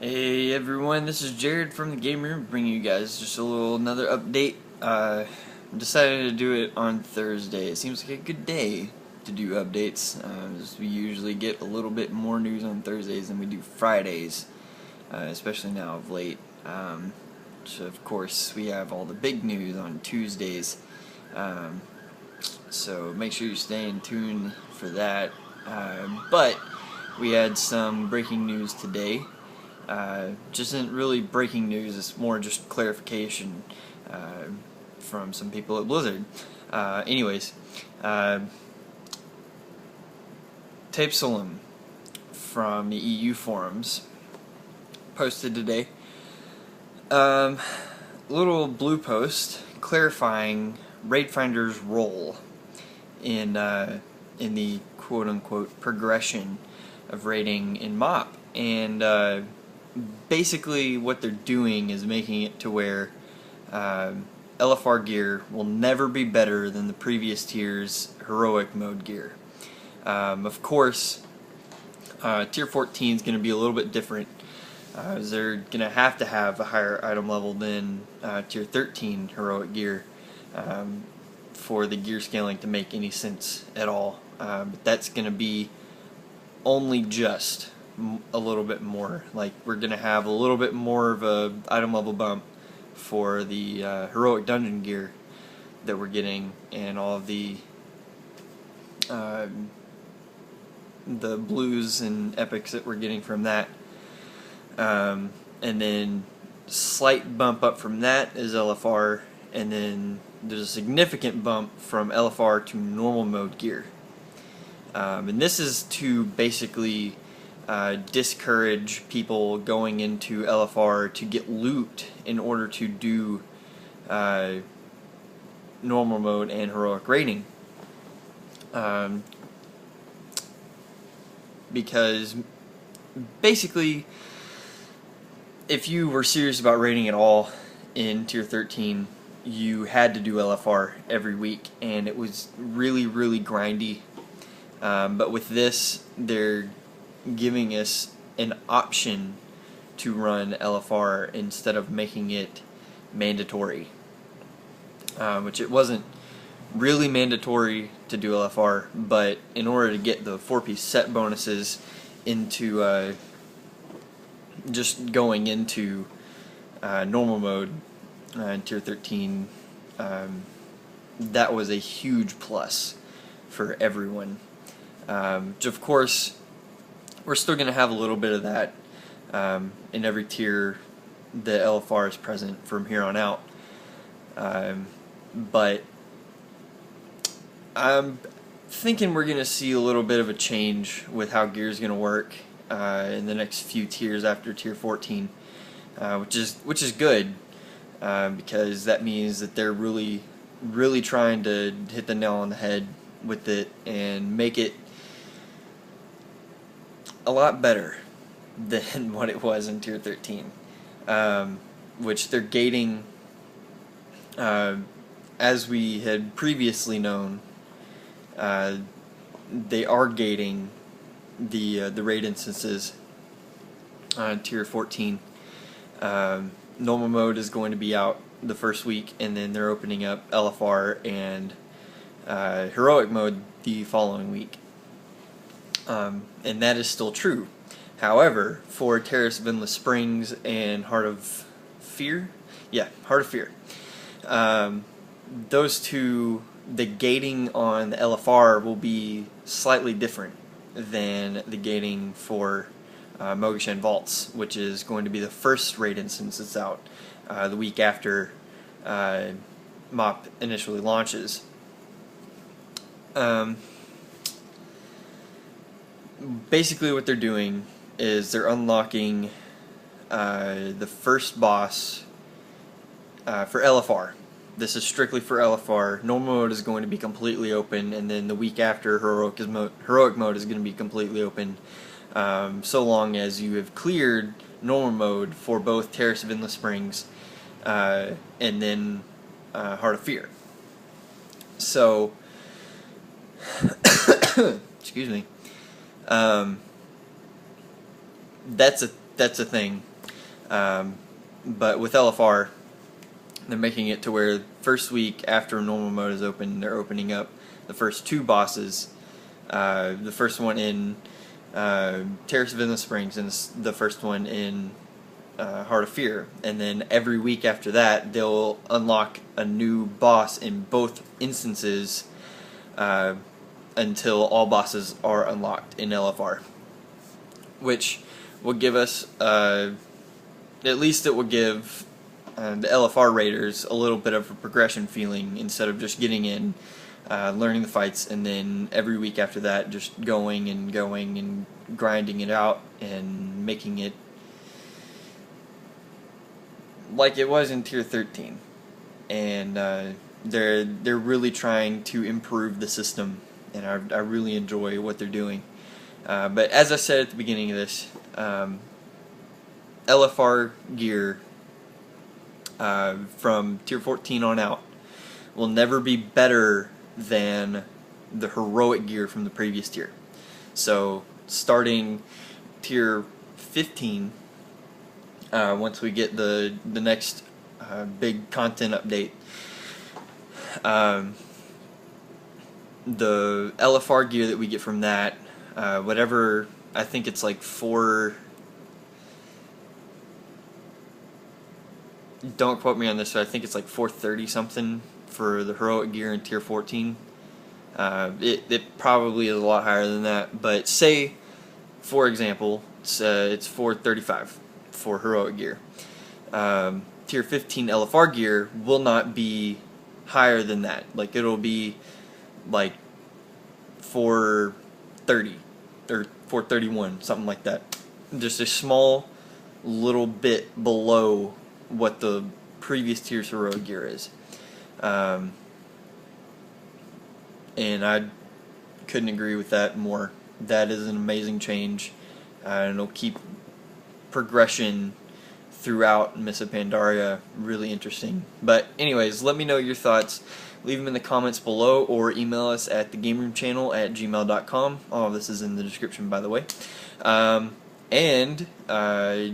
Hey everyone, this is Jared from the Game Room, bringing you guys just another update. Decided to do it on Thursday. It seems like a good day to do updates. We usually get a little bit more news on Thursdays than we do Fridays, especially now of late. So of course we have all the big news on Tuesdays. So make sure you stay in tune for that. But we had some breaking news today. Just isn't really breaking news, it's more just clarification from some people at Blizzard. Anyways, Tarpsilum from the EU forums posted today little blue post clarifying Raidfinder's role in the quote-unquote progression of raiding in MoP. And basically what they're doing is making it to where LFR gear will never be better than the previous tier's heroic mode gear. Of course, tier 14 is going to be a little bit different. They're going to have a higher item level than tier 13 heroic gear for the gear scaling to make any sense at all. But that's going to be only just a little bit more. Like, we're going to have a little bit more of a item level bump for the heroic dungeon gear that we're getting, and all of the blues and epics that we're getting from that. And then slight bump up from that is LFR, and then there's a significant bump from LFR to normal mode gear. And this is to basically discourage people going into LFR to get loot in order to do normal mode and heroic raiding. Because basically, if you were serious about raiding at all in tier 13, you had to do LFR every week, and it was really, really grindy. But with this, they're giving us an option to run LFR instead of making it mandatory, which it wasn't really mandatory to do LFR, but in order to get the 4-piece set bonuses into just going into normal mode in tier 13, that was a huge plus for everyone. Of course, we're still going to have a little bit of that in every tier the LFR is present from here on out. But I'm thinking we're going to see a little bit of a change with how gear is going to work in the next few tiers after tier 14, which is good, because that means that they're really trying to hit the nail on the head with it and make it a lot better than what it was in tier 13, which they're gating, as we had previously known. They are gating the raid instances on tier 14. Normal mode is going to be out the first week, and then they're opening up LFR and heroic mode the following week. And that is still true. However, for Terrace of Endless Springs and Heart of Fear, those two, the gating on the LFR will be slightly different than the gating for Mogashan Vaults, which is going to be the first raid instance that's out the week after MoP initially launches. Basically what they're doing is they're unlocking the first boss for LFR. This is strictly for LFR. Normal mode is going to be completely open, and then the week after, heroic mode is going to be completely open, so long as you have cleared normal mode for both Terrace of Endless Springs and then Heart of Fear. So, excuse me. That's a thing But with LFR, they're making it to where first week after normal mode is open, they're opening up the first 2 bosses. The first one in Terrace of Endless Springs, and the first one in Heart of Fear. And then every week after that, they'll unlock a new boss in both instances until all bosses are unlocked in LFR. Which will give us, at least it will give the LFR raiders a little bit of a progression feeling, instead of just getting in, learning the fights, and then every week after that just going and grinding it out and making it like it was in Tier 13. And they're really trying to improve the system, and I really enjoy what they're doing. But as I said at the beginning of this, LFR gear from Tier 14 on out will never be better than the heroic gear from the previous tier. So starting Tier 15, once we get the next big content update, the LFR gear that we get from that, whatever, I think it's like 4, don't quote me on this, but I think it's like 430 something for the heroic gear in Tier 14. It probably is a lot higher than that, but say, for example, it's 435 for heroic gear. Tier 15 LFR gear will not be higher than that. Like, it'll be like 430 or 431, something like that. Just a small little bit below what the previous tier's heroic gear is. And I couldn't agree with that more. That is an amazing change, and it'll keep progression throughout Mists of Pandaria really interesting. But anyways, let me know your thoughts. Leave them in the comments below, or email us at TheGameroomChannel@gmail.com. All of this is in the description, by the way. And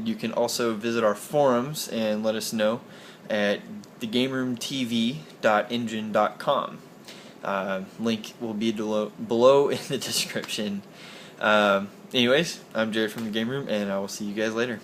you can also visit our forums and let us know at TheGameroomTV.engine.com. Link will be below in the description. Anyways, I'm Jared from The Game Room, and I will see you guys later.